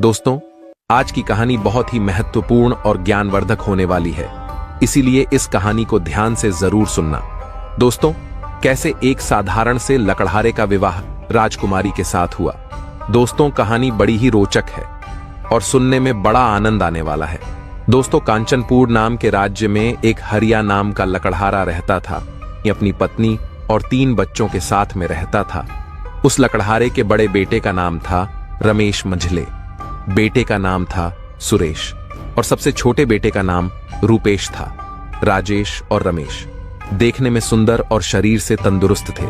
दोस्तों, आज की कहानी बहुत ही महत्वपूर्ण और ज्ञानवर्धक होने वाली है, इसीलिए इस कहानी को ध्यान से जरूर सुनना। दोस्तों, कैसे एक साधारण से लकड़हारे का विवाह राजकुमारी के साथ हुआ। दोस्तों, कहानी बड़ी ही रोचक है और सुनने में बड़ा आनंद आने वाला है। दोस्तों, कांचनपुर नाम के राज्य में एक हरिया नाम का लकड़हारा रहता था। ये अपनी पत्नी और 3 बच्चों के साथ में रहता था। उस लकड़हारे के बड़े बेटे का नाम था रमेश मंझले, बेटे का नाम था सुरेश और सबसे छोटे बेटे का नाम रूपेश था। राजेश और रमेश देखने में सुंदर और शरीर से तंदुरुस्त थे,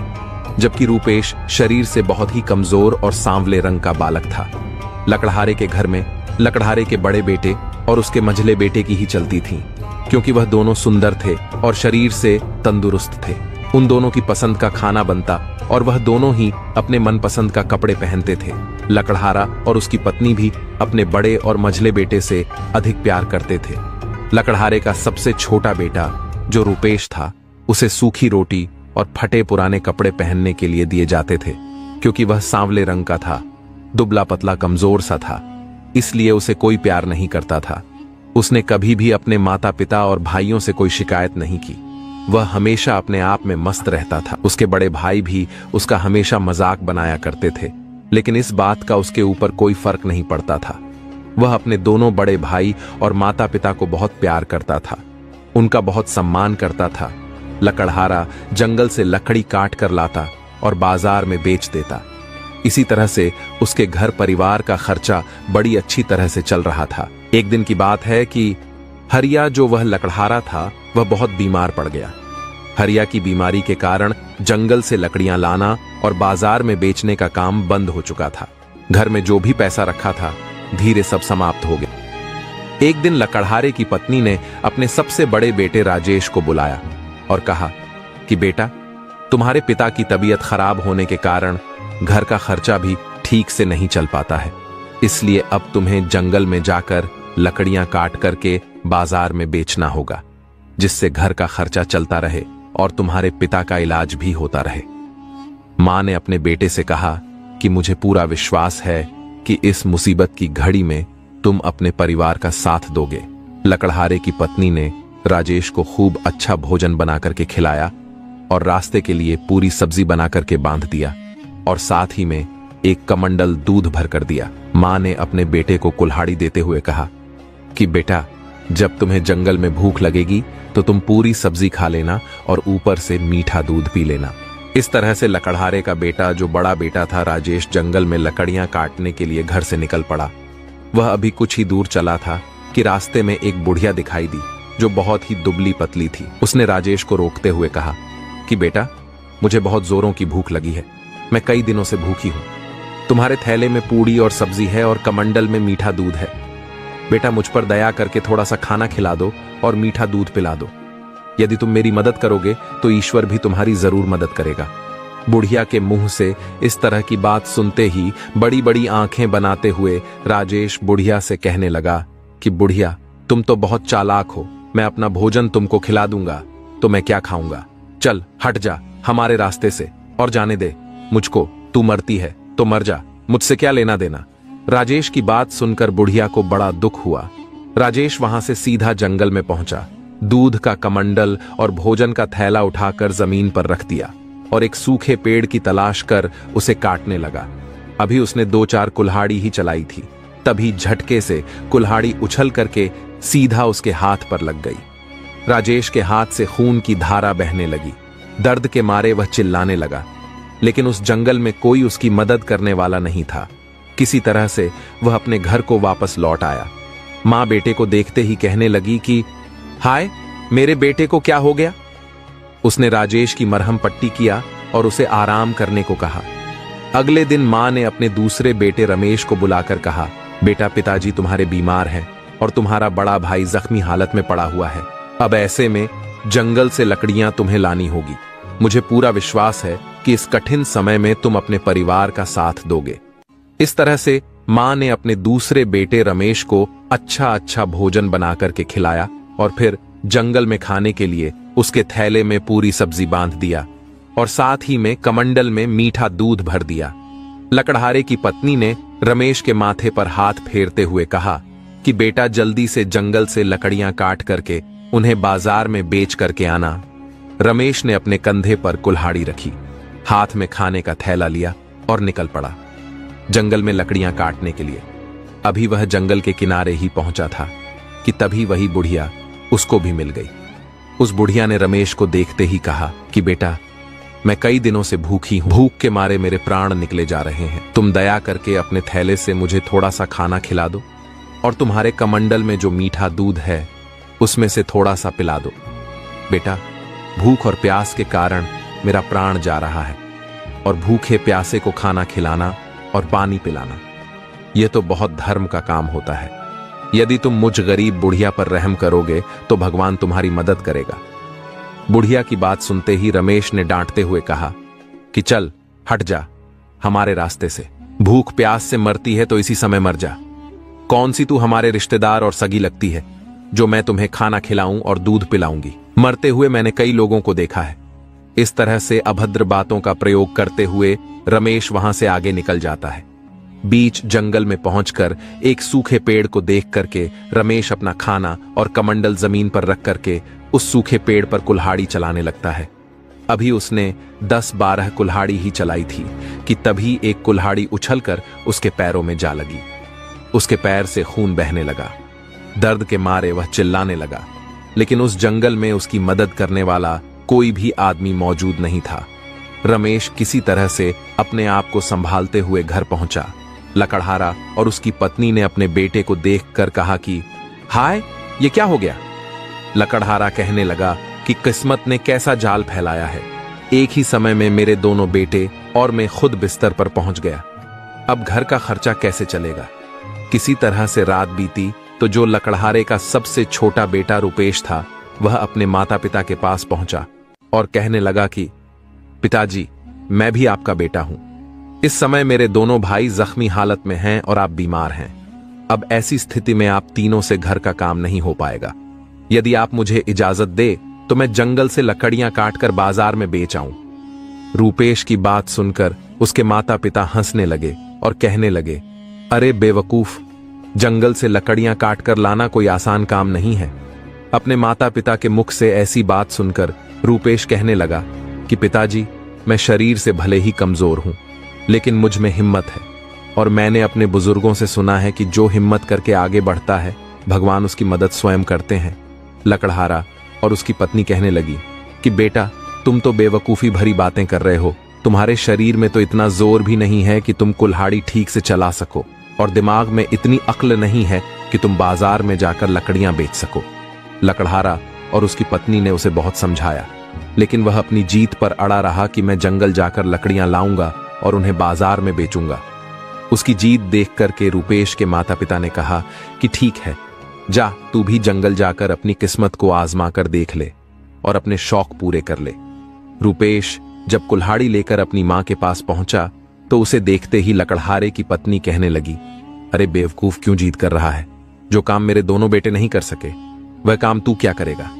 जबकि रूपेश शरीर से बहुत ही कमजोर और सांवले रंग का बालक था। लकड़हारे के घर में लकड़हारे के बड़े बेटे और उसके मंझले बेटे की ही चलती थी, क्योंकि वह दोनों सुंदर थे और शरीर से तंदुरुस्त थे। उन दोनों की पसंद का खाना बनता और वह दोनों ही अपने मनपसंद का कपड़े पहनते थे। लकड़हारा और उसकी पत्नी भी अपने बड़े और मंझले बेटे से अधिक प्यार करते थे। लकड़हारे का सबसे छोटा बेटा जो रूपेश था, उसे सूखी रोटी और फटे पुराने कपड़े पहनने के लिए दिए जाते थे, क्योंकि वह सांवले रंग का था, दुबला पतला कमजोर सा था, इसलिए उसे कोई प्यार नहीं करता था। उसने कभी भी अपने माता पिता और भाइयों से कोई शिकायत नहीं की। वह हमेशा अपने आप में मस्त रहता था। उसके बड़े भाई भी उसका हमेशा मजाक बनाया करते थे, लेकिन इस बात का उसके ऊपर कोई फर्क नहीं पड़ता था। वह अपने दोनों बड़े भाई और माता पिता को बहुत प्यार करता था, उनका बहुत सम्मान करता था। लकड़हारा जंगल से लकड़ी काट कर लाता और बाजार में बेच देता। इसी तरह से उसके घर परिवार का खर्चा बड़ी अच्छी तरह से चल रहा था। एक दिन की बात है कि हरिया, जो वह लकड़हारा था, वह बहुत बीमार पड़ गया। हरिया की बीमारी के कारण जंगल से लकड़ियां लाना और बाजार में बेचने का काम बंद हो चुका था। घर में जो भी पैसा रखा था, धीरे सब समाप्त हो गया। एक दिन लकड़हारे की पत्नी ने अपने सबसे बड़े बेटे राजेश को बुलाया और कहा कि बेटा, तुम्हारे पिता की तबीयत खराब होने के कारण घर का खर्चा भी ठीक से नहीं चल पाता है, इसलिए अब तुम्हें जंगल में जाकर लकड़ियां काट करके बाजार में बेचना होगा, जिससे घर का खर्चा चलता रहे और तुम्हारे पिता का इलाज भी होता रहे। मां ने अपने बेटे से कहा कि मुझे पूरा विश्वास है कि इस मुसीबत की घड़ी में तुम अपने परिवार का साथ दोगे। लकड़हारे की पत्नी ने राजेश को खूब अच्छा भोजन बना करके खिलाया और रास्ते के लिए पूरी सब्जी बना करके बांध दिया और साथ ही में एक कमंडल दूध भर कर दिया। मां ने अपने बेटे को कुल्हाड़ी देते हुए कहा कि बेटा, जब तुम्हें जंगल में भूख लगेगी तो तुम पूरी सब्जी खा लेना और ऊपर से मीठा दूध पी लेना। इस तरह से लकड़हारे का बेटा, जो बड़ा बेटा था राजेश, जंगल में लकड़ियां काटने के लिए घर से निकल पड़ा। वह अभी कुछ ही दूर चला था कि रास्ते में एक बुढ़िया दिखाई दी, जो बहुत ही दुबली पतली थी। उसने राजेश को रोकते हुए कहा कि बेटा, मुझे बहुत जोरों की भूख लगी है, मैं कई दिनों से भूखी हूं। तुम्हारे थैले में पूड़ी और सब्जी है और कमंडल में मीठा दूध है। बेटा, मुझ पर दया करके थोड़ा सा खाना खिला दो और मीठा दूध पिला दो। यदि तुम मेरी मदद करोगे तो ईश्वर भी तुम्हारी जरूर मदद करेगा। बुढ़िया के मुंह से इस तरह की बात सुनते ही बड़ी बड़ी आंखें बनाते हुए राजेश बुढ़िया से कहने लगा कि बुढ़िया, तुम तो बहुत चालाक हो, मैं अपना भोजन तुमको खिला दूंगा तो मैं क्या खाऊंगा। चल हट जा हमारे रास्ते से और जाने दे मुझको। तू मरती है तो मर जा, मुझसे क्या लेना देना। राजेश की बात सुनकर बुढ़िया को बड़ा दुख हुआ। राजेश वहां से सीधा जंगल में पहुंचा, दूध का कमंडल और भोजन का थैला उठाकर जमीन पर रख दिया और एक सूखे पेड़ की तलाश कर उसे काटने लगा। अभी उसने 2-4 कुल्हाड़ी ही चलाई थी, तभी झटके से कुल्हाड़ी उछल करके सीधा उसके हाथ पर लग गई। राजेश के हाथ से खून की धारा बहने लगी। दर्द के मारे वह चिल्लाने लगा, लेकिन उस जंगल में कोई उसकी मदद करने वाला नहीं था। किसी तरह से वह अपने घर को वापस लौट आया। मां बेटे को देखते ही कहने लगी कि हाय, मेरे बेटे को क्या हो गया। उसने राजेश की मरहम पट्टी किया और उसे आराम करने को कहा। अगले दिन मां ने अपने दूसरे बेटे रमेश को बुलाकर कहा, बेटा, पिताजी तुम्हारे बीमार हैं और तुम्हारा बड़ा भाई जख्मी हालत में पड़ा हुआ है। अब ऐसे में जंगल से लकड़ियां तुम्हें लानी होगी। मुझे पूरा विश्वास है कि इस कठिन समय में तुम अपने परिवार का साथ दोगे। इस तरह से मां ने अपने दूसरे बेटे रमेश को अच्छा भोजन बना करके खिलाया और फिर जंगल में खाने के लिए उसके थैले में पूरी सब्जी बांध दिया और साथ ही में कमंडल में मीठा दूध भर दिया। लकड़हारे की पत्नी ने रमेश के माथे पर हाथ फेरते हुए कहा कि बेटा जल्दी से जंगल से लकड़ियां काट करके उन्हें बाजार में बेच करके आना। रमेश ने अपने कंधे पर कुल्हाड़ी रखी, हाथ में खाने का थैला लिया और निकल पड़ा जंगल में लकड़ियां काटने के लिए। अभी वह जंगल के किनारे ही पहुंचा था कि तभी वही बुढ़िया उसको भी मिल गई। उस बुढ़िया ने रमेश को देखते ही कहा कि बेटा, मैं कई दिनों से भूखी हूं, भूख के मारे मेरे प्राण निकले जा रहे हैं। तुम दया करके अपने थैले से मुझे थोड़ा सा खाना खिला दो और तुम्हारे कमंडल में जो मीठा दूध है उसमें से थोड़ा सा पिला दो। बेटा, भूख और प्यास के कारण मेरा प्राण जा रहा है और भूखे प्यासे को खाना खिलाना और पानी पिलाना, यह तो बहुत धर्म का काम होता है। यदि तुम मुझ गरीब बुढ़िया पर रहम करोगे तो भगवान तुम्हारी मदद करेगा। बुढ़िया की बात सुनते ही रमेश ने डांटते हुए कहा कि चल हट जा हमारे रास्ते से। भूख प्यास से मरती है तो इसी समय मर जा। कौन सी तू हमारे रिश्तेदार और सगी लगती है जो मैं तुम्हें खाना खिलाऊं और दूध पिलाऊंगी? मरते हुए मैंने कई लोगों को देखा है। इस तरह से अभद्र बातों का प्रयोग करते हुए रमेश वहां से आगे निकल जाता है। बीच जंगल में पहुंचकर एक सूखे पेड़ को देख करके रमेश अपना खाना और कमंडल जमीन पर रख करके उस सूखे पेड़ पर कुल्हाड़ी चलाने लगता है। अभी उसने 10-12 कुल्हाड़ी ही चलाई थी कि तभी एक कुल्हाड़ी उछलकर उसके पैरों में जा लगी। उसके पैर से खून बहने लगा। दर्द के मारे वह चिल्लाने लगा, लेकिन उस जंगल में उसकी मदद करने वाला कोई भी आदमी मौजूद नहीं था। रमेश किसी तरह से अपने आप को संभालते हुए घर पहुंचा। लकड़हारा और उसकी पत्नी ने अपने बेटे को देखकर कहा कि हाय, ये क्या हो गया? लकड़हारा कहने लगा कि किस्मत ने कैसा जाल फैलाया है। एक ही समय में मेरे दोनों बेटे और मैं खुद बिस्तर पर पहुंच गया। अब घर का खर्चा कैसे चलेगा? किसी तरह से रात बीती तो जो लकड़हारे का सबसे छोटा बेटा रुपेश था, वह अपने माता पिता के पास पहुंचा और कहने लगा कि पिताजी, मैं भी आपका बेटा हूं। इस समय मेरे दोनों भाई जख्मी हालत में हैं और आप बीमार हैं। अब ऐसी स्थिति में आप तीनों से घर का काम नहीं हो पाएगा। यदि आप मुझे इजाजत दे तो मैं जंगल से लकड़ियां काटकर बाजार में बेच आऊं। रूपेश की बात सुनकर उसके माता पिता हंसने लगे और कहने लगे, अरे बेवकूफ, जंगल से लकड़ियां काटकर लाना कोई आसान काम नहीं है। अपने माता पिता के मुख से ऐसी बात सुनकर रूपेश कहने लगा कि पिताजी, मैं शरीर से भले ही कमजोर हूं, लेकिन मुझ में हिम्मत है और मैंने अपने बुजुर्गों से सुना है कि जो हिम्मत करके आगे बढ़ता है भगवान उसकी मदद स्वयं करते हैं। लकड़हारा और उसकी पत्नी कहने लगी कि बेटा, तुम तो बेवकूफी भरी बातें कर रहे हो। तुम्हारे शरीर में तो इतना जोर भी नहीं है कि तुम कुल्हाड़ी ठीक से चला सको और दिमाग में इतनी अक्ल नहीं है कि तुम बाजार में जाकर लकड़ियां बेच सको। लकड़हारा और उसकी पत्नी ने उसे बहुत समझाया, लेकिन वह अपनी जीत पर अड़ा रहा कि मैं जंगल जाकर लकड़ियां लाऊंगा और उन्हें बाजार में बेचूंगा। उसकी जीत देख करके रूपेश के माता पिता ने कहा कि ठीक है, जा तू भी जंगल जाकर अपनी किस्मत को आजमा कर देख ले और अपने शौक पूरे कर ले। रूपेश जब कुल्हाड़ी लेकर अपनी मां के पास पहुंचा तो उसे देखते ही लकड़हारे की पत्नी कहने लगी, अरे बेवकूफ, क्यों जीत कर रहा है? जो काम मेरे दोनों बेटे नहीं कर सके वह काम तू क्या करेगा?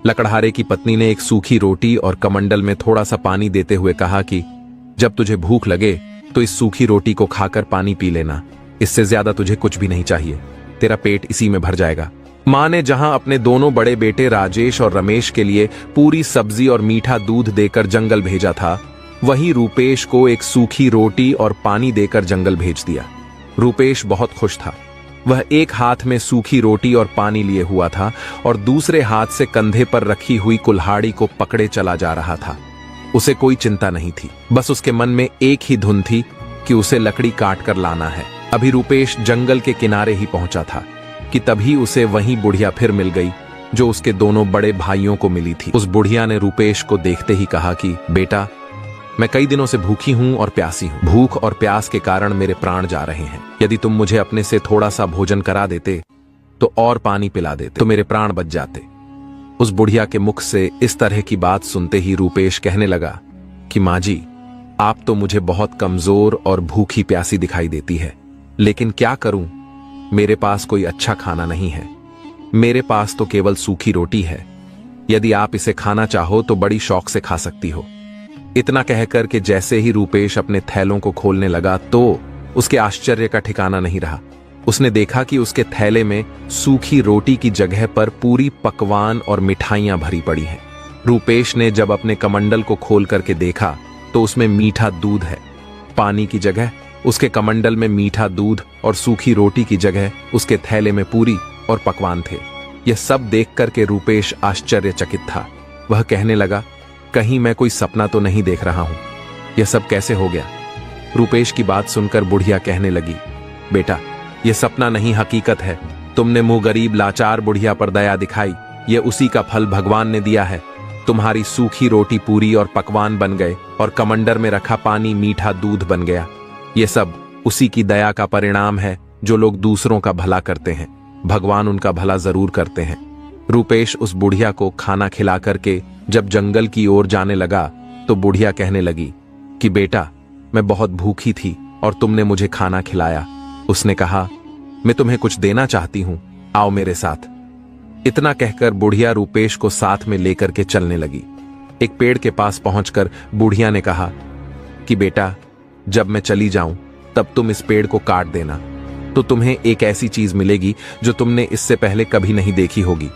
लकड़हारे की पत्नी ने एक सूखी रोटी और कमंडल में थोड़ा सा पानी देते हुए कहा कि जब तुझे भूख लगे तो इस सूखी रोटी को खाकर पानी पी लेना, इससे ज्यादा तुझे कुछ भी नहीं चाहिए, तेरा पेट इसी में भर जाएगा। मां ने जहां अपने दोनों बड़े बेटे राजेश और रमेश के लिए पूरी सब्जी और मीठा दूध देकर जंगल भेजा था, वहीं रूपेश को एक सूखी रोटी और पानी देकर जंगल भेज दिया। रूपेश बहुत खुश था। वह एक हाथ में सूखी रोटी और पानी लिए हुआ था और दूसरे हाथ से कंधे पर रखी हुई कुल्हाड़ी को पकड़े चला जा रहा था। उसे कोई चिंता नहीं थी, बस उसके मन में एक ही धुन थी कि उसे लकड़ी काट कर लाना है। अभी रूपेश जंगल के किनारे ही पहुंचा था कि तभी उसे वहीं बुढ़िया फिर मिल गई जो उसके दोनों बड़े भाइयों को मिली थी। उस बुढ़िया ने रूपेश को देखते ही कहा कि बेटा, मैं कई दिनों से भूखी हूं और प्यासी हूं। भूख और प्यास के कारण मेरे प्राण जा रहे हैं। यदि तुम मुझे अपने से थोड़ा सा भोजन करा देते तो और पानी पिला देते तो मेरे प्राण बच जाते। उस बुढ़िया के मुख से इस तरह की बात सुनते ही रूपेश कहने लगा कि माँ जी, आप तो मुझे बहुत कमजोर और भूखी प्यासी दिखाई देती है, लेकिन क्या करूं, मेरे पास कोई अच्छा खाना नहीं है। मेरे पास तो केवल सूखी रोटी है। यदि आप इसे खाना चाहो तो बड़ी शौक से खा सकती हो। इतना कहकर के जैसे ही रूपेश अपने थैलों को खोलने लगा तो उसके आश्चर्य का ठिकाना नहीं रहा। उसने देखा कि उसके थैले में सूखी रोटी की जगह पर पूरी पकवान और मिठाइयां भरी पड़ी हैं। रूपेश ने जब अपने कमंडल को खोल करके देखा तो उसमें मीठा दूध है। पानी की जगह उसके कमंडल में मीठा दूध और सूखी रोटी की जगह उसके थैले में पूरी और पकवान थे। यह सब देख करके रूपेश आश्चर्यचकित था। वह कहने लगा, कहीं मैं कोई सपना तो नहीं देख रहा हूं? यह सब कैसे हो गया? रूपेश की बात सुनकर बुढ़िया कहने लगी, बेटा, यह सपना नहीं, हकीकत है। तुमने मुंह गरीब लाचार बुढ़िया पर दया दिखाई, यह उसी का फल भगवान ने दिया है। तुम्हारी सूखी रोटी पूरी और पकवान बन गए और कमंडर में रखा पानी मीठा दूध बन गया। ये सब उसी की दया का परिणाम है। जो लोग दूसरों का भला करते हैं, भगवान उनका भला जरूर करते हैं। रूपेश उस बुढ़िया को खाना खिला करके जब जंगल की ओर जाने लगा तो बुढ़िया कहने लगी कि बेटा, मैं बहुत भूखी थी और तुमने मुझे खाना खिलाया। उसने कहा, मैं तुम्हें कुछ देना चाहती हूं, आओ मेरे साथ। इतना कहकर बुढ़िया रूपेश को साथ में लेकर के चलने लगी। एक पेड़ के पास पहुंचकर बुढ़िया ने कहा कि बेटा, जब मैं चली जाऊं तब तुम इस पेड़ को काट देना, तो तुम्हें एक ऐसी चीज मिलेगी जो तुमने इससे पहले कभी नहीं देखी होगी।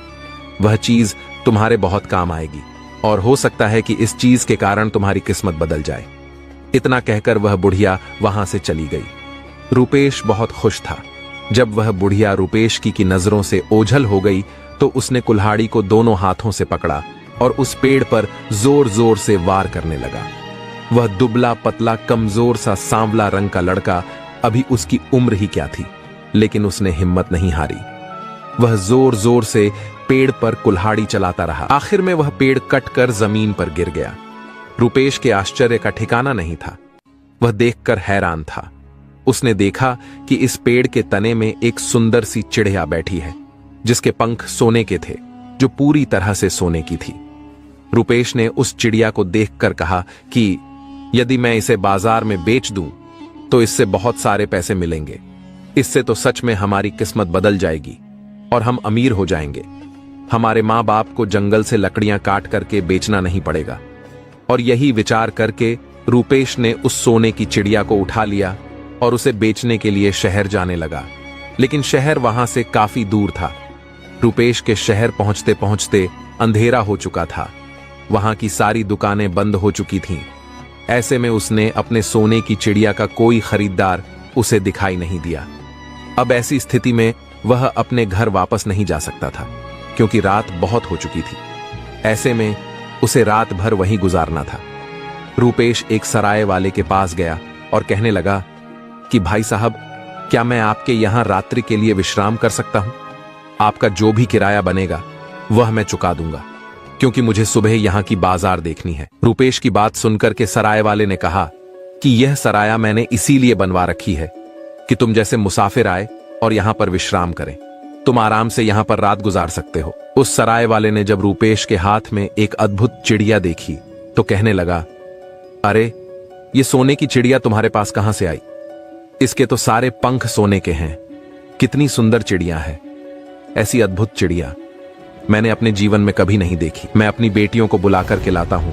वह चीज तुम्हारे बहुत काम आएगी और हो सकता है कि इस चीज के कारण तुम्हारी किस्मत बदल जाए। इतना कहकर वह बुढ़िया वहां से चली गई। रूपेश बहुत खुश था। जब वह बुढ़िया रूपेश की नजरों से ओझल हो गई तो उसने कुल्हाड़ी को दोनों हाथों से पकड़ा और उस पेड़ पर जोर जोर से वार करने लगा। वह दुबला पतला कमजोर सा सांवला रंग का लड़का, अभी उसकी उम्र ही क्या थी, लेकिन उसने हिम्मत नहीं हारी। वह जोर जोर से पेड़ पर कुल्हाड़ी चलाता रहा। आखिर में वह पेड़ कटकर जमीन पर गिर गया। रूपेश के आश्चर्य का ठिकाना नहीं था। वह देखकर हैरान था। उसने देखा कि इस पेड़ के तने में एक सुंदर सी चिड़िया बैठी है, जिसके पंख सोने के थे, जो पूरी तरह से सोने की थी। रूपेश ने उस चिड़िया को देखकर कहा कि यदि मैं इसे बाजार में बेच दूं तो इससे बहुत सारे पैसे मिलेंगे। इससे तो सच में हमारी किस्मत बदल जाएगी और हम अमीर हो जाएंगे। हमारे माँ बाप को जंगल से लकड़ियां काट करके बेचना नहीं पड़ेगा। और यही विचार करके रूपेश ने उस सोने की चिड़िया को उठा लिया और उसे बेचने के लिए शहर जाने लगा। लेकिन शहर वहां से काफी दूर था। रूपेश के शहर पहुंचते पहुंचते अंधेरा हो चुका था। वहां की सारी दुकानें बंद हो चुकी थीं। ऐसे में उसने अपने सोने की चिड़िया का कोई खरीदार उसे दिखाई नहीं दिया। अब ऐसी स्थिति में वह अपने घर वापस नहीं जा सकता था, क्योंकि रात बहुत हो चुकी थी। ऐसे में उसे रात भर वहीं गुजारना था। रूपेश एक सराय वाले के पास गया और कहने लगा कि भाई साहब, क्या मैं आपके यहां रात्रि के लिए विश्राम कर सकता हूं? आपका जो भी किराया बनेगा वह मैं चुका दूंगा, क्योंकि मुझे सुबह यहां की बाजार देखनी है। रूपेश की बात सुनकर के सराय वाले ने कहा कि यह सराया मैंने इसीलिए बनवा रखी है कि तुम जैसे मुसाफिर आए और यहां पर विश्राम करें। तुम आराम से यहां पर रात गुजार सकते हो। उस सराय वाले ने जब रूपेश के हाथ में एक अद्भुत चिड़िया देखी तो कहने लगा, अरे, ये सोने की चिड़िया तुम्हारे पास कहां से आई? इसके तो सारे पंख सोने के हैं। कितनी सुंदर चिड़िया है। ऐसी अद्भुत चिड़िया मैंने अपने जीवन में कभी नहीं देखी। मैं अपनी बेटियों को बुला करके लाता हूं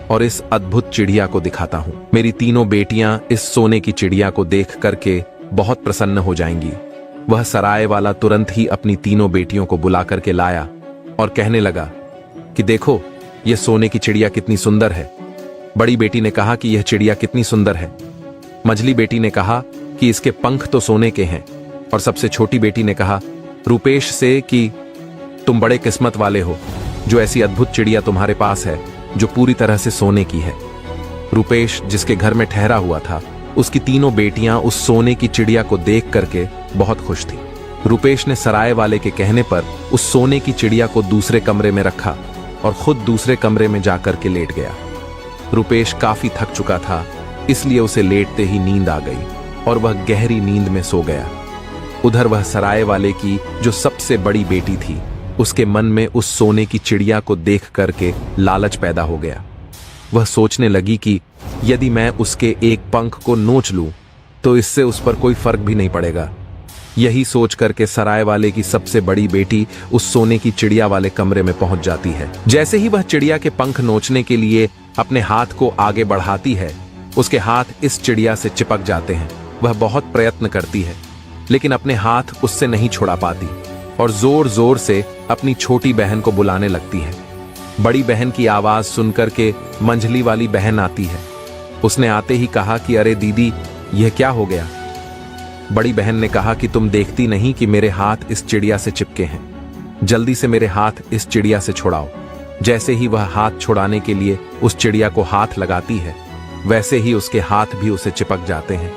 और इस अद्भुत चिड़िया को दिखाता हूं। मेरी तीनों बेटियां इस सोने की चिड़िया को देख करके बहुत प्रसन्न हो जाएंगी। वह सराय वाला तुरंत ही अपनी तीनों बेटियों को बुला करके लाया और कहने लगा कि देखो, यह सोने की चिड़िया कितनी सुंदर है। बड़ी बेटी ने कहा कि यह चिड़िया कितनी सुंदर है। मझली बेटी ने कहा कि इसके पंख तो सोने के हैं, और सबसे छोटी बेटी ने कहा रूपेश से कि तुम बड़े किस्मत वाले हो, जो ऐसी अद्भुत चिड़िया तुम्हारे पास है जो पूरी तरह से सोने की है। रूपेश जिसके घर में ठहरा हुआ था, उसकी तीनों बेटियां उस सोने की चिड़िया को देख करके बहुत खुश थी। रूपेश ने सराय वाले के कहने पर उस सोने की चिड़िया को दूसरे कमरे में रखा और खुद दूसरे कमरे में जाकर के लेट गया। रूपेश काफी थक चुका था, इसलिए उसे लेटते ही नींद आ गई और वह गहरी नींद में सो गया। उधर वह सराय वाले की जो सबसे बड़ी बेटी थी, उसके मन में उस सोने की चिड़िया को देख करके लालच पैदा हो गया। वह सोचने लगी कि यदि मैं उसके एक पंख को नोच लूं तो इससे उस पर कोई फर्क भी नहीं पड़ेगा। यही सोच करके सराय वाले की सबसे बड़ी बेटी उस सोने की चिड़िया वाले कमरे में पहुंच जाती है। जैसे ही वह चिड़िया के पंख नोचने के लिए अपने हाथ को आगे बढ़ाती है, उसके हाथ इस चिड़िया से चिपक जाते हैं। वह बहुत प्रयत्न करती है, लेकिन अपने हाथ उससे नहीं छुड़ा पाती और जोर जोर से अपनी छोटी बहन को बुलाने लगती है। बड़ी बहन की आवाज सुनकर के मंझली वाली बहन आती है। उसने आते ही कहा कि अरे दीदी, यह क्या हो गया? बड़ी बहन ने कहा कि तुम देखती नहीं कि मेरे हाथ इस चिड़िया से चिपके हैं, जल्दी से मेरे हाथ इस चिड़िया से छुड़ाओ। जैसे ही वह हाथ छुड़ाने के लिए उस चिड़िया को हाथ लगाती है, वैसे ही उसके हाथ भी उसे चिपक जाते हैं।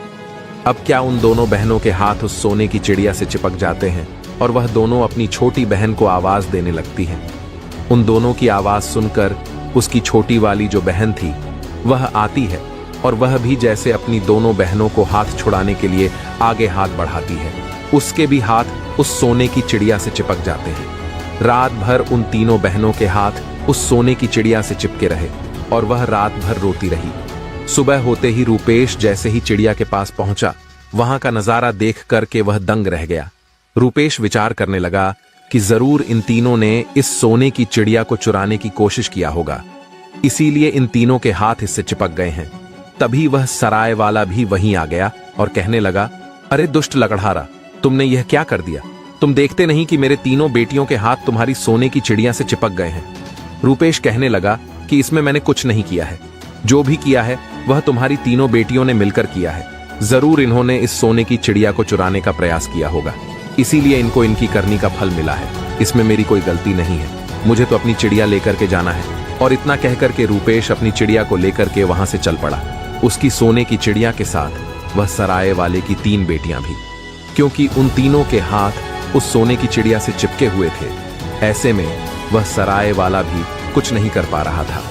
अब क्या उन दोनों बहनों के हाथ उस सोने की चिड़िया से चिपक जाते हैं और वह दोनों अपनी छोटी बहन को आवाज देने लगती हैं। उन दोनों की आवाज सुनकर उसकी छोटी वाली जो बहन थी वह आती है और वह भी जैसे अपनी दोनों बहनों को हाथ छुड़ाने के लिए आगे हाथ बढ़ाती है, उसके भी हाथ उस सोने की चिड़िया से चिपक जाते हैं। रात भर उन तीनों बहनों के हाथ उस सोने की चिड़िया से चिपके रहे और वह रात भर रोती रही। सुबह होते ही रूपेश जैसे ही चिड़िया के पास पहुंचा, वहां का नजारा देख करके वह दंग रह गया। रूपेश विचार करने लगा कि जरूर इन तीनों ने इस सोने की चिड़िया को चुराने की कोशिश किया होगा, इसीलिए इन तीनों के हाथ इससे चिपक गए हैं। तभी वह सराय वाला भी वहीं आ गया और कहने लगा, अरे दुष्ट लकड़हारा, तुमने यह क्या कर दिया? तुम देखते नहीं कि मेरे तीनों बेटियों के हाथ तुम्हारी सोने की चिड़िया से चिपक गए हैं? रूपेश कहने लगा कि इसमें मैंने कुछ नहीं किया है, जो भी किया है वह तुम्हारी तीनों बेटियों ने मिलकर किया है। जरूर इन्होंने इस सोने की चिड़िया को चुराने का प्रयास किया होगा, इसीलिए इनको इनकी करनी का फल मिला है। इसमें मेरी कोई गलती नहीं है, मुझे तो अपनी चिड़िया लेकर के जाना है। और इतना कहकर के रूपेश अपनी चिड़िया को लेकर के वहां से चल पड़ा, उसकी सोने की चिड़िया के साथ वह सराय वाले की 3 बेटियां भी, क्योंकि उन तीनों के हाथ उस सोने की चिड़िया से चिपके हुए थे। ऐसे में वह सराय वाला भी कुछ नहीं कर पा रहा था।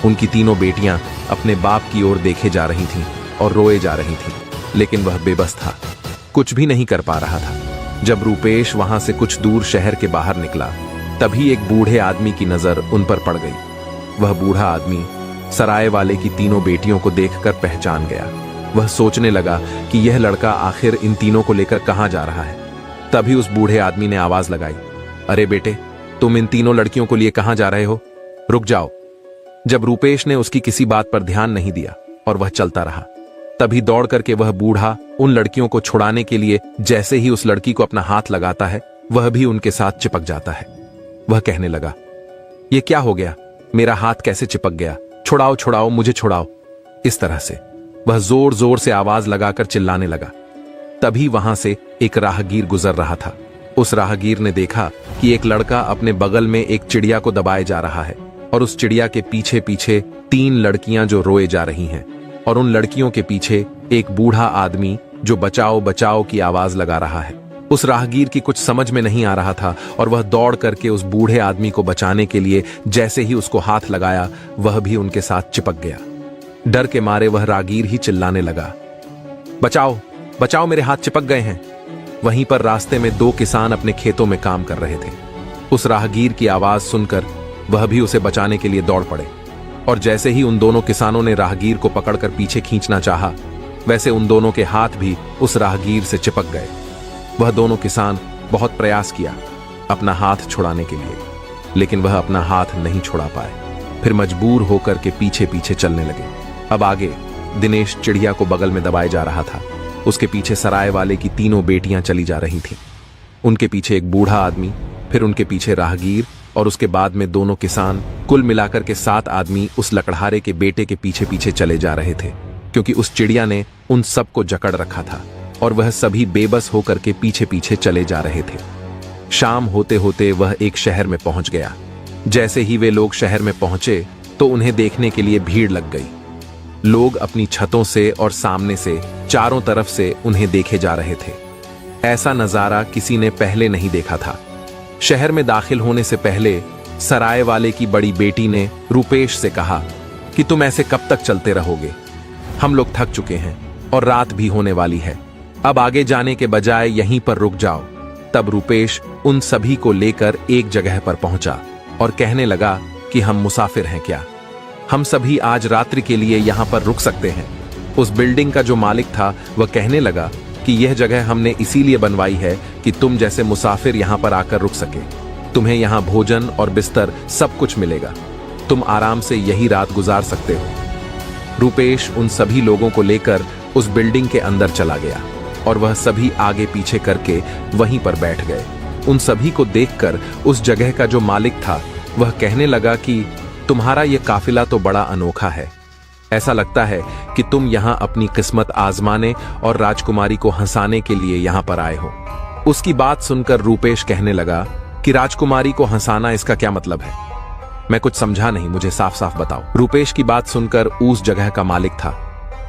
उनकी तीनों बेटियां अपने बाप की ओर देखे जा रही थीं और रोए जा रही थीं, लेकिन वह बेबस था, कुछ भी नहीं कर पा रहा था। जब रूपेश वहां से कुछ दूर शहर के बाहर निकला, तभी एक बूढ़े आदमी की नजर उन पर पड़ गई। वह बूढ़ा आदमी सराय वाले की तीनों बेटियों को देखकर पहचान गया। वह सोचने लगा कि यह लड़का आखिर इन तीनों को लेकर कहां जा रहा है। तभी उस बूढ़े आदमी ने आवाज लगाई, अरे बेटे, तुम इन तीनों लड़कियों को लिए कहां जा रहे हो? रुक जाओ। जब रूपेश ने उसकी किसी बात पर ध्यान नहीं दिया और वह चलता रहा, तभी दौड़ करके वह बूढ़ा उन लड़कियों को छुड़ाने के लिए जैसे ही उस लड़की को अपना हाथ लगाता है, वह भी उनके साथ चिपक जाता है। वह कहने लगा, यह क्या हो गया? मेरा हाथ कैसे चिपक गया? छुड़ाओ छुड़ाओ, मुझे छुड़ाओ। इस तरह से वह जोर जोर से आवाज लगाकर चिल्लाने लगा। तभी वहां से एक राहगीर गुजर रहा था। उस राहगीर ने देखा कि एक लड़का अपने बगल में एक चिड़िया को दबाए जा रहा है और उस चिड़िया के पीछे पीछे 3 लड़कियां जो रोए जा रही हैं और उन लड़कियों के पीछे एक बूढ़ा आदमी जो बचाओ बचाओ की आवाज लगा रहा है। उस राहगीर की कुछ समझ में नहीं आ रहा था और वह दौड़ करके उस बूढ़े आदमी को बचाने के लिए जैसे ही उसको हाथ लगाया, वह भी उनके साथ चिपक गया। डर के मारे वह राहगीर ही चिल्लाने लगा, बचाओ बचाओ, मेरे हाथ चिपक गए हैं। वहीं पर रास्ते में 2 किसान अपने खेतों में काम कर रहे थे। उस राहगीर की आवाज सुनकर वह भी उसे बचाने के लिए दौड़ पड़े और जैसे ही उन दोनों किसानों ने राहगीर को पकड़कर पीछे खींचना चाहा, वैसे उन दोनों के हाथ भी उस राहगीर से चिपक गए। वह दोनों किसान बहुत प्रयास किया अपना हाथ छुड़ाने के लिए, लेकिन वह अपना हाथ नहीं छुड़ा पाए। फिर मजबूर होकर के पीछे पीछे चलने लगे। अब आगे दिनेश चिड़िया को बगल में दबाए जा रहा था, उसके पीछे सराय वाले की 3 बेटियां चली जा रही थीं। उनके पीछे एक बूढ़ा आदमी, फिर उनके पीछे राहगीर और उसके बाद में दोनों किसान, कुल मिलाकर के 7 आदमी उस लकड़हारे के बेटे के पीछे पीछे चले जा रहे थे, क्योंकि उस चिड़िया ने उन सबको जकड़ रखा था और वह सभी बेबस होकर के पीछे पीछे चले जा रहे थे। शाम होते होते वह एक शहर में पहुंच गया। जैसे ही वे लोग शहर में पहुंचे तो उन्हें देखने के लिए भीड़ लग गई। लोग अपनी छतों से और सामने से चारों तरफ से उन्हें देखे जा रहे थे। ऐसा नजारा किसी ने पहले नहीं देखा था। शहर में दाखिल होने से पहले सराय वाले की बड़ी बेटी ने रूपेश से कहा कि तुम ऐसे कब तक चलते रहोगे? हम लोग थक चुके हैं और रात भी होने वाली है, अब आगे जाने के बजाय यहीं पर रुक जाओ। तब रूपेश उन सभी को लेकर एक जगह पर पहुंचा और कहने लगा कि हम मुसाफिर हैं क्या? हम सभी आज रात्रि के लिए यहां पर रुक सकते हैं। उस बिल्डिंग का जो मालिक था वह कहने लगा कि यह जगह हमने इसीलिए बनवाई है कि तुम जैसे मुसाफिर यहां पर आकर रुक सके। तुम्हें यहां भोजन और बिस्तर सब कुछ मिलेगा, तुम आराम से यही रात गुजार सकते हो। रूपेश उन सभी लोगों को लेकर उस बिल्डिंग के अंदर चला गया और वह सभी आगे पीछे करके वहीं पर बैठ गए। उन सभी को देखकर उस जगह का जो मालिक था वह कहने लगा कि तुम्हारा यह काफिला तो बड़ा अनोखा है। ऐसा लगता है कि तुम यहां अपनी किस्मत आजमाने और राजकुमारी को हंसाने के लिए यहां पर आए हो। उसकी बात सुनकर रूपेश कहने लगा कि राजकुमारी को हंसाना, इसका क्या मतलब है? मैं कुछ समझा नहीं, मुझे साफ साफ बताओ। रूपेश की बात सुनकर उस जगह का मालिक था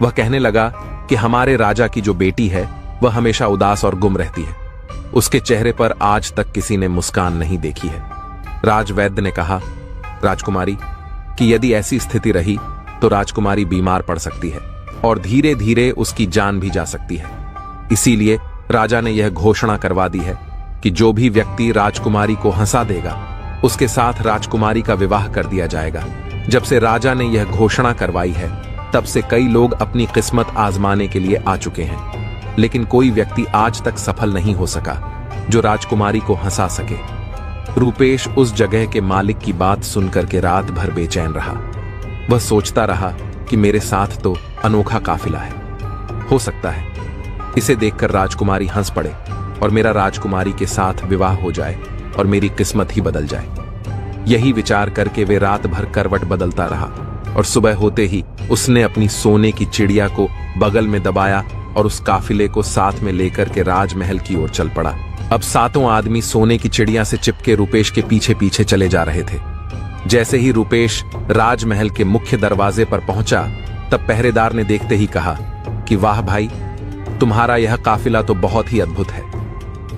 वह कहने लगा कि हमारे राजा की जो बेटी है वह हमेशा उदास और गुम रहती है। उसके चेहरे पर आज तक किसी ने मुस्कान नहीं देखी है। राजवैद्य ने कहा, राजकुमारी, कि यदि ऐसी स्थिति रही तो राजकुमारी बीमार पड़ सकती है और धीरे धीरे उसकी जान भी जा सकती है। इसीलिए राजा ने यह घोषणा करवा दी है कि जो भी व्यक्ति राजकुमारी को हंसा देगा उसके साथ राजकुमारी का विवाह कर दिया जाएगा। जब से राजा ने यह घोषणा करवाई है तब से कई लोग अपनी किस्मत आजमाने के लिए आ चुके हैं, लेकिन कोई व्यक्ति आज तक सफल नहीं हो सका जो राजकुमारी को हंसा सके। रूपेश उस जगह के मालिक की बात सुनकर के रात भर बेचैन रहा। वह सोचता रहा कि मेरे साथ तो अनोखा काफिला है, हो सकता है इसे देखकर राजकुमारी हंस पड़े और मेरा राजकुमारी के साथ विवाह हो जाए और मेरी किस्मत ही बदल जाए। यही विचार करके वे रात भर करवट बदलता रहा और सुबह होते ही उसने अपनी सोने की चिड़िया को बगल में दबाया और उस काफिले को साथ में लेकर के राजमहल की ओर चल पड़ा। अब सातों आदमी सोने की चिड़िया से चिपके रूपेश के पीछे पीछे चले जा रहे थे। जैसे ही रूपेश राजमहल के मुख्य दरवाजे पर पहुंचा तब पहरेदार ने देखते ही कहा कि वाह भाई, तुम्हारा यह काफिला तो बहुत ही अद्भुत है।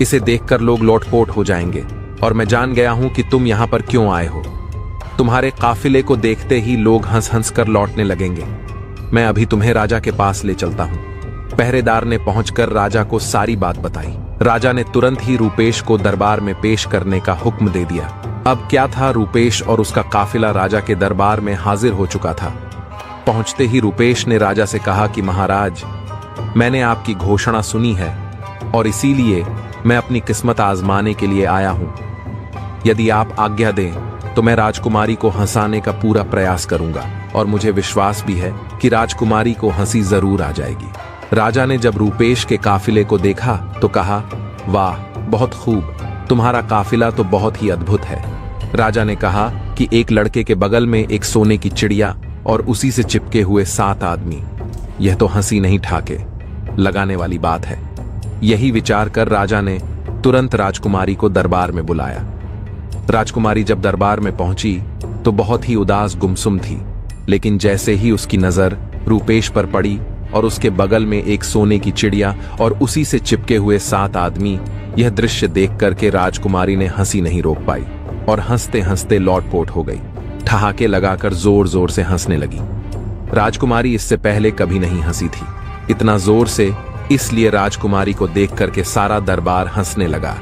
इसे देखकर लोग लोटपोट हो जाएंगे और मैं जान गया हूं कि तुम यहां पर क्यों आए हो। तुम्हारे काफिले को देखते ही लोग हंस हंस कर लौटने लगेंगे। मैं अभी तुम्हें राजा के पास ले चलता हूं। पहरेदार ने पहुंचकर राजा को सारी बात बताई। राजा ने तुरंत ही रूपेश को दरबार में पेश करने का हुक्म दे दिया। अब क्या था, रूपेश और उसका काफिला राजा के दरबार में हाजिर हो चुका था। पहुंचते ही रूपेश ने राजा से कहा कि महाराज, मैंने आपकी घोषणा सुनी है और इसीलिए मैं अपनी किस्मत आजमाने के लिए आया हूं। यदि आप आज्ञा दें तो मैं राजकुमारी को हंसाने का पूरा प्रयास करूंगा और मुझे विश्वास भी है कि राजकुमारी को हंसी जरूर आ जाएगी। राजा ने जब रूपेश के काफिले को देखा तो कहा, वाह, बहुत खूब, तुम्हारा काफिला तो बहुत ही अद्भुत है। राजा ने कहा कि एक लड़के के बगल में एक सोने की चिड़िया और उसी से चिपके हुए 7 आदमी, यह तो हंसी नहीं ठाके लगाने वाली बात है। यही विचार कर राजा ने तुरंत राजकुमारी को दरबार में बुलाया। राजकुमारी जब दरबार में पहुंची तो बहुत ही उदास गुमसुम थी, लेकिन जैसे ही उसकी नजर रूपेश पर पड़ी और उसके बगल में एक सोने की चिड़िया और उसी से चिपके हुए 7 आदमी, यह दृश्य देख करके राजकुमारी ने हंसी नहीं रोक पाई और हंसते हंसते लौटपोट हो गई। ठहाके लगाकर जोर जोर से हंसने लगी। राजकुमारी इससे पहले कभी नहीं हंसी थी इतना जोर से, इसलिए राजकुमारी को देख करके सारा दरबार हंसने लगा।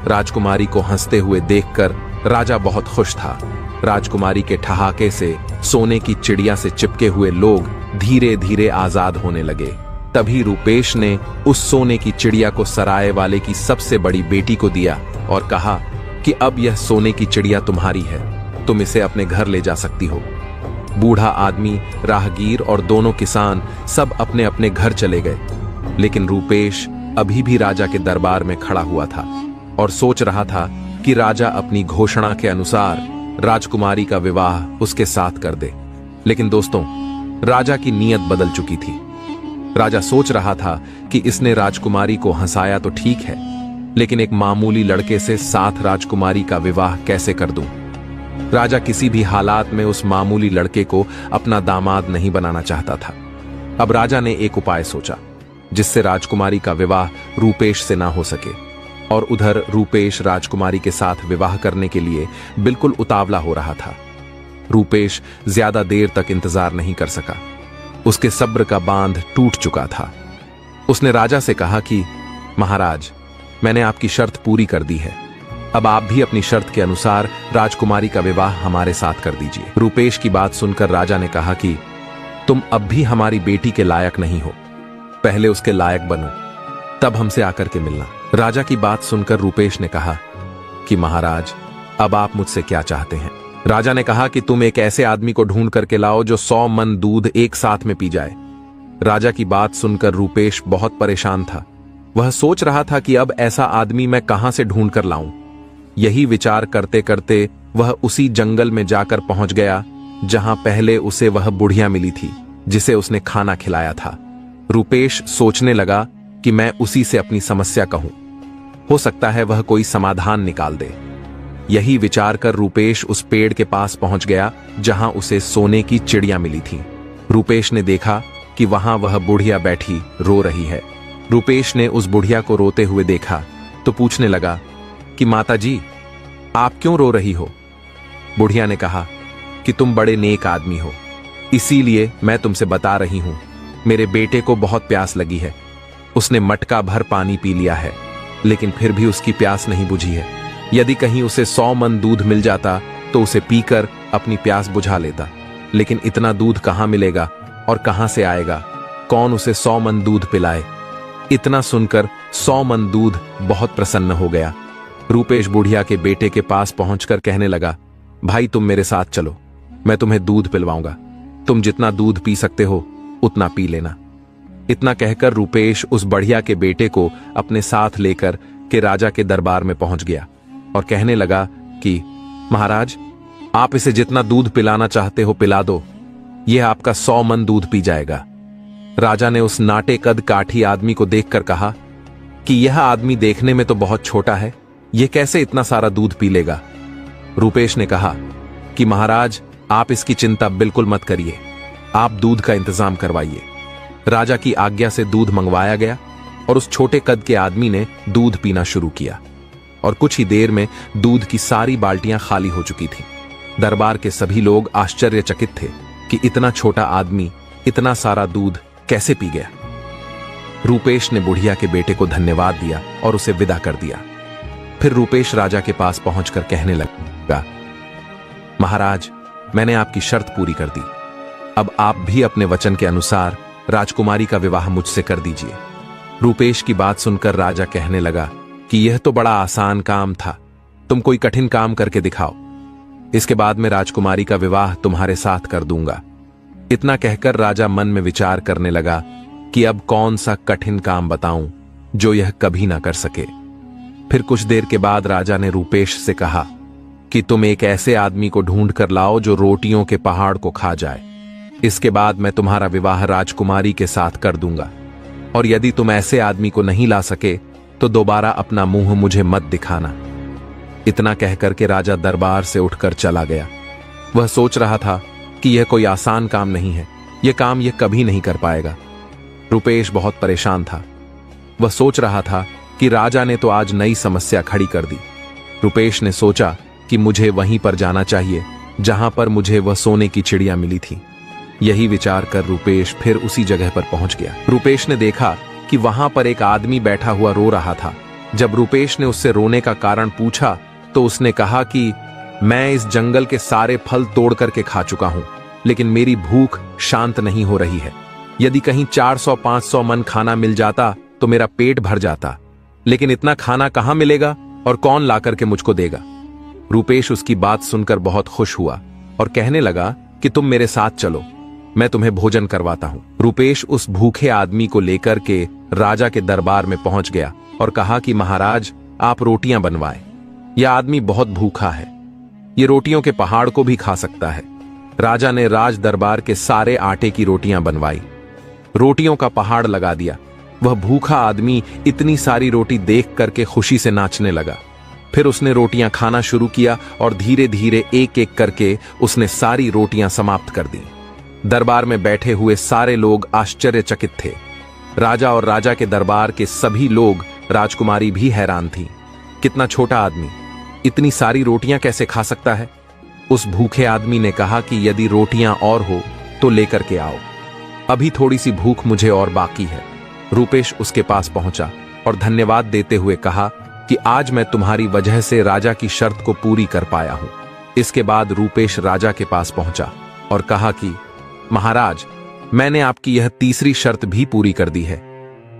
राजकुमारी को हंसते हुए देखकर राजा बहुत खुश था। राजकुमारी के ठहाके से सोने की चिड़िया से चिपके हुए लोग धीरे धीरे आजाद होने लगे। तभी रूपेश ने उस सोने की चिड़िया को सराय वाले की सबसे बड़ी बेटी को दिया और कहा कि अब यह सोने की चिड़िया तुम्हारी है, तुम इसे अपने घर ले जा सकती हो। बूढ़ा आदमी, राहगीर और दोनों किसान सब अपने अपने घर चले गए, लेकिन रूपेश अभी भी राजा के दरबार में खड़ा हुआ था और सोच रहा था कि राजा अपनी घोषणा के अनुसार राजकुमारी का विवाह उसके साथ कर दे। लेकिन दोस्तों, राजा की नीयत बदल चुकी थी। राजा सोच रहा था कि इसने राजकुमारी को हंसाया तो ठीक है, लेकिन एक मामूली लड़के से साथ राजकुमारी का विवाह कैसे कर दूं? राजा किसी भी हालात में उस मामूली लड़के को अपना दामाद नहीं बनाना चाहता था। अब राजा ने एक उपाय सोचा जिससे राजकुमारी का विवाह रूपेश से ना हो सके, और उधर रूपेश राजकुमारी के साथ विवाह करने के लिए बिल्कुल उतावला हो रहा था। रूपेश ज्यादा देर तक इंतजार नहीं कर सका। उसके सब्र का बांध टूट चुका था। उसने राजा से कहा कि महाराज, मैंने आपकी शर्त पूरी कर दी है, अब आप भी अपनी शर्त के अनुसार राजकुमारी का विवाह हमारे साथ कर दीजिए। रूपेश की बात सुनकर राजा ने कहा कि तुम अब भी हमारी बेटी के लायक नहीं हो, पहले उसके लायक बनो, तब हमसे आकर के मिलना। राजा की बात सुनकर रूपेश ने कहा कि महाराज, अब आप मुझसे क्या चाहते हैं? राजा ने कहा कि तुम एक ऐसे आदमी को ढूंढ करके लाओ जो 100 मन दूध एक साथ में पी जाए। राजा की बात सुनकर रूपेश बहुत परेशान था। वह सोच रहा था कि अब ऐसा आदमी मैं कहां से ढूंढ कर लाऊं। यही विचार करते करते वह उसी जंगल में जाकर पहुंच गया जहां पहले उसे वह बुढ़िया मिली थी जिसे उसने खाना खिलाया था। रूपेश सोचने लगा कि मैं उसी से अपनी समस्या कहूं, हो सकता है वह कोई समाधान निकाल दे। यही विचार कर रूपेश उस पेड़ के पास पहुंच गया जहां उसे सोने की चिड़िया मिली थी। रूपेश ने देखा कि वहां वह बुढ़िया बैठी रो रही है। रूपेश ने उस बुढ़िया को रोते हुए देखा तो पूछने लगा कि माता जी, आप क्यों रो रही हो? बुढ़िया ने कहा कि तुम बड़े नेक आदमी हो, इसीलिए मैं तुमसे बता रही हूं। मेरे बेटे को बहुत प्यास लगी है। उसने मटका भर पानी पी लिया है, लेकिन फिर भी उसकी प्यास नहीं बुझी है। यदि कहीं उसे 100 मन दूध मिल जाता तो उसे पीकर अपनी प्यास बुझा लेता, लेकिन इतना दूध कहां मिलेगा और कहां से आएगा? कौन उसे 100 मन दूध पिलाए? इतना सुनकर 100 मन दूध बहुत प्रसन्न हो गया। रूपेश बुढ़िया के बेटे के पास पहुंचकर कहने लगा, भाई तुम मेरे साथ चलो, मैं तुम्हें दूध पिलवाऊंगा। तुम जितना दूध पी सकते हो उतना पी लेना। इतना कहकर रूपेश उस बढ़िया के बेटे को अपने साथ लेकर के राजा के दरबार में पहुंच गया और कहने लगा कि महाराज, आप इसे जितना दूध पिलाना चाहते हो पिला दो, यह आपका 100 मन दूध पी जाएगा। राजा ने उस नाटे कद काठी आदमी को देखकर कहा कि यह आदमी देखने में तो बहुत छोटा है, यह कैसे इतना सारा दूध पी लेगा? रूपेश ने कहा कि महाराज, आप इसकी चिंता बिल्कुल मत करिए, आप दूध का इंतजाम करवाइए। राजा की आज्ञा से दूध मंगवाया गया और उस छोटे कद के आदमी ने दूध पीना शुरू किया और कुछ ही देर में दूध की सारी बाल्टियां खाली हो चुकी थीं। दरबार के सभी लोग आश्चर्यचकित थे कि इतना छोटा आदमी इतना सारा दूध कैसे पी गया। रूपेश ने बुढ़िया के बेटे को धन्यवाद दिया और उसे विदा कर दिया। फिर रूपेश राजा के पास पहुंचकर कहने लगा, महाराज, मैंने आपकी शर्त पूरी कर दी। अब आप भी अपने वचन के अनुसार राजकुमारी का विवाह मुझसे कर दीजिए। रूपेश की बात सुनकर राजा कहने लगा कि यह तो बड़ा आसान काम था, तुम कोई कठिन काम करके दिखाओ, इसके बाद मैं राजकुमारी का विवाह तुम्हारे साथ कर दूंगा। इतना कहकर राजा मन में विचार करने लगा कि अब कौन सा कठिन काम बताऊं जो यह कभी ना कर सके। फिर कुछ देर के बाद राजा ने रूपेश से कहा कि तुम एक ऐसे आदमी को ढूंढ कर लाओ जो रोटियों के पहाड़ को खा जाए। इसके बाद मैं तुम्हारा विवाह राजकुमारी के साथ कर दूंगा, और यदि तुम ऐसे आदमी को नहीं ला सके तो दोबारा अपना मुंह मुझे मत दिखाना। इतना कहकर के राजा दरबार से उठकर चला गया। वह सोच रहा था कि यह कोई आसान काम नहीं है, यह काम यह कभी नहीं कर पाएगा। रूपेश बहुत परेशान था। वह सोच रहा था कि राजा ने तो आज नई समस्या खड़ी कर दी। रूपेश ने सोचा कि मुझे वहीं पर जाना चाहिए जहां पर मुझे वह सोने की चिड़िया मिली थी। यही विचार कर रूपेश फिर उसी जगह पर पहुंच गया। रूपेश ने देखा कि वहां पर एक आदमी बैठा हुआ रो रहा था। जब रूपेश ने उससे रोने का कारण पूछा तो उसने कहा कि मैं इस जंगल के सारे फल तोड़ करके खा चुका हूं, लेकिन मेरी भूख शांत नहीं हो रही है। यदि कहीं 400-500 मन खाना मिल जाता तो मेरा पेट भर जाता, लेकिन इतना खाना कहां मिलेगा और कौन ला करके मुझको देगा? रूपेश उसकी बात सुनकर बहुत खुश हुआ और कहने लगा कि तुम मेरे साथ चलो, मैं तुम्हें भोजन करवाता हूं। रूपेश उस भूखे आदमी को लेकर के राजा के दरबार में पहुंच गया और कहा कि महाराज, आप रोटियां बनवाएं। यह आदमी बहुत भूखा है, ये रोटियों के पहाड़ को भी खा सकता है। राजा ने राज दरबार के सारे आटे की रोटियां बनवाई, रोटियों का पहाड़ लगा दिया। वह भूखा आदमी इतनी सारी रोटी देख करके खुशी से नाचने लगा। फिर उसने रोटियां खाना शुरू किया और धीरे धीरे एक एक करके उसने सारी रोटियां समाप्त कर दी। दरबार में बैठे हुए सारे लोग आश्चर्यचकित थे। राजा और राजा के दरबार के सभी लोग, राजकुमारी भी हैरान थी। कितना छोटा आदमी इतनी सारी रोटियां कैसे खा सकता है? उस भूखे आदमी ने कहा कि यदि रोटियां और हो तो लेकर के आओ, अभी थोड़ी सी भूख मुझे और बाकी है। रूपेश उसके पास पहुंचा और धन्यवाद देते हुए कहा कि आज मैं तुम्हारी वजह से राजा की शर्त को पूरी कर पाया हूं। इसके बाद रूपेश राजा के पास पहुंचा और कहा कि महाराज, मैंने आपकी यह तीसरी शर्त भी पूरी कर दी है।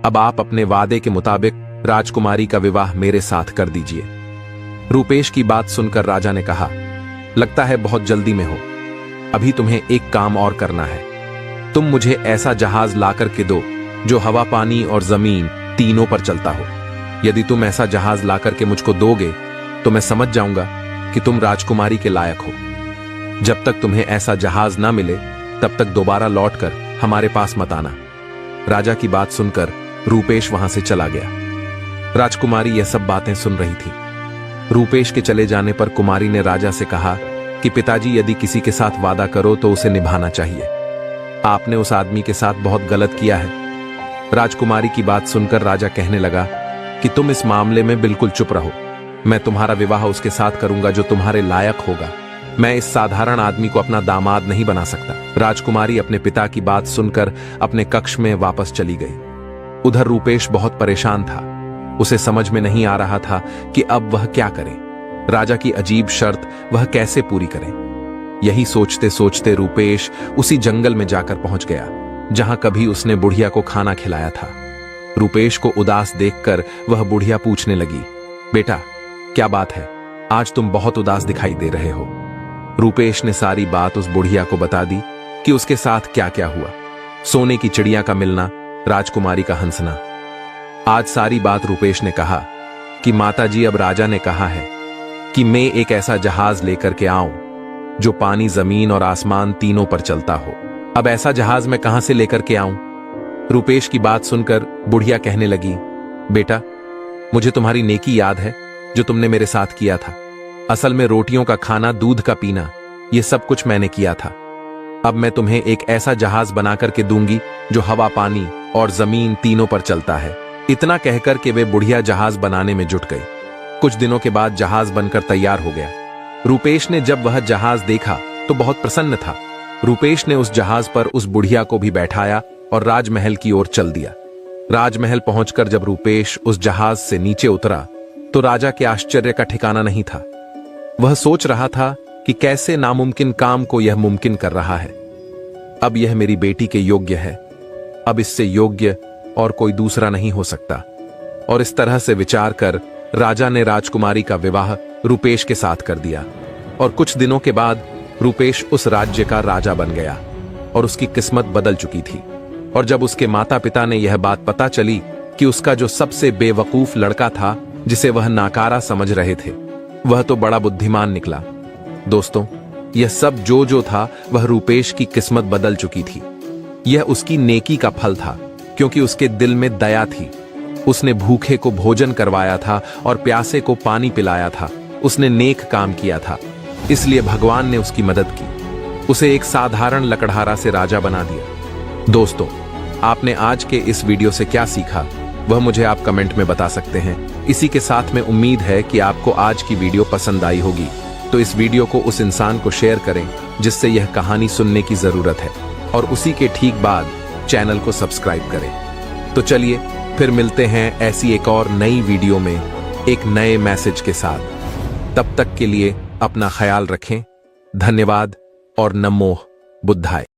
अब आप अपने वादे के मुताबिक राजकुमारी का विवाह मेरे साथ कर दीजिए। रूपेश की बात सुनकर राजा ने कहा, लगता है बहुत जल्दी में हो, अभी तुम्हें एक काम और करना है। तुम मुझे ऐसा जहाज ला करके दो जो हवा, पानी और जमीन तीनों पर चलता हो। यदि तुम ऐसा जहाज ला करके मुझको दोगे तो मैं समझ जाऊंगा कि तुम राजकुमारी के लायक हो। जब तक तुम्हें ऐसा जहाज ना मिले तब तक दोबारा लौटकर हमारे पास मत आना। राजा की बात सुनकर रूपेश वहां से चला गया। राजकुमारी यह सब बातें सुन रही थी। रूपेश के चले जाने पर कुमारी ने राजा से कहा कि पिताजी, यदि किसी के साथ वादा करो तो उसे निभाना चाहिए। आपने उस आदमी के साथ बहुत गलत किया है। राजकुमारी की बात सुनकर राजा कहने लगा कि तुम इस मामले में बिल्कुल चुप रहो। मैं तुम्हारा विवाह उसके साथ करूंगा जो तुम्हारे लायक होगा। मैं इस साधारण आदमी को अपना दामाद नहीं बना सकता। राजकुमारी अपने पिता की बात सुनकर अपने कक्ष में वापस चली गई। उधर रूपेश बहुत परेशान था। उसे समझ में नहीं आ रहा था कि अब वह क्या करे। राजा की अजीब शर्त वह कैसे पूरी करे। यही सोचते सोचते रूपेश उसी जंगल में जाकर पहुंच गया जहां कभी उसने बुढ़िया को खाना खिलाया था। रूपेश को उदास देखकर वह बुढ़िया पूछने लगी, बेटा क्या बात है, आज तुम बहुत उदास दिखाई दे रहे हो। रूपेश ने सारी बात उस बुढ़िया को बता दी कि उसके साथ क्या क्या हुआ। सोने की चिड़िया का मिलना, राजकुमारी का हंसना। आज सारी बात रूपेश ने कहा कि माताजी, अब राजा ने कहा है कि मैं एक ऐसा जहाज लेकर के आऊं जो पानी, जमीन और आसमान तीनों पर चलता हो। अब ऐसा जहाज मैं कहां से लेकर के आऊं? रूपेश की बात सुनकर बुढ़िया कहने लगी, बेटा मुझे तुम्हारी नेकी याद है जो तुमने मेरे साथ किया था। असल में रोटियों का खाना, दूध का पीना, ये सब कुछ मैंने किया था। अब मैं तुम्हें एक ऐसा जहाज बना करके दूंगी जो हवा, पानी और जमीन तीनों पर चलता है। इतना कहकर के वे बुढ़िया जहाज बनाने में जुट गई। कुछ दिनों के बाद जहाज बनकर तैयार हो गया। रूपेश ने जब वह जहाज देखा तो बहुत प्रसन्न था। रूपेश ने उस जहाज पर उस बुढ़िया को भी बैठाया और राजमहल की ओर चल दिया। राजमहल पहुंचकर जब रूपेश उस जहाज से नीचे उतरा तो राजा के आश्चर्य का ठिकाना नहीं था। वह सोच रहा था कि कैसे नामुमकिन काम को यह मुमकिन कर रहा है। अब यह मेरी बेटी के योग्य है। अब इससे योग्य और कोई दूसरा नहीं हो सकता। और इस तरह से विचार कर राजा ने राजकुमारी का विवाह रूपेश के साथ कर दिया। और कुछ दिनों के बाद रूपेश उस राज्य का राजा बन गया और उसकी किस्मत बदल चुकी थी। और जब उसके माता पिता ने यह बात पता चली कि उसका जो सबसे बेवकूफ लड़का था, जिसे वह नाकारा समझ रहे थे, वह तो बड़ा बुद्धिमान निकला। दोस्तों, यह सब जो था वह रूपेश की किस्मत बदल चुकी थी। यह उसकी नेकी का फल था, क्योंकि उसके दिल में दया थी। उसने भूखे को भोजन करवाया था और प्यासे को पानी पिलाया था। उसने नेक काम किया था, इसलिए भगवान ने उसकी मदद की। उसे एक साधारण लकड़हारा से राजा बना दिया। दोस्तों, आपने आज के इस वीडियो से क्या सीखा वह मुझे आप कमेंट में बता सकते हैं। इसी के साथ में उम्मीद है कि आपको आज की वीडियो पसंद आई होगी। तो इस वीडियो को उस इंसान को शेयर करें जिससे यह कहानी सुनने की जरूरत है, और उसी के ठीक बाद चैनल को सब्सक्राइब करें। तो चलिए फिर मिलते हैं ऐसी एक और नई वीडियो में एक नए मैसेज के साथ। तब तक के लिए अपना ख्याल रखें। धन्यवाद और नमो बुद्धाय।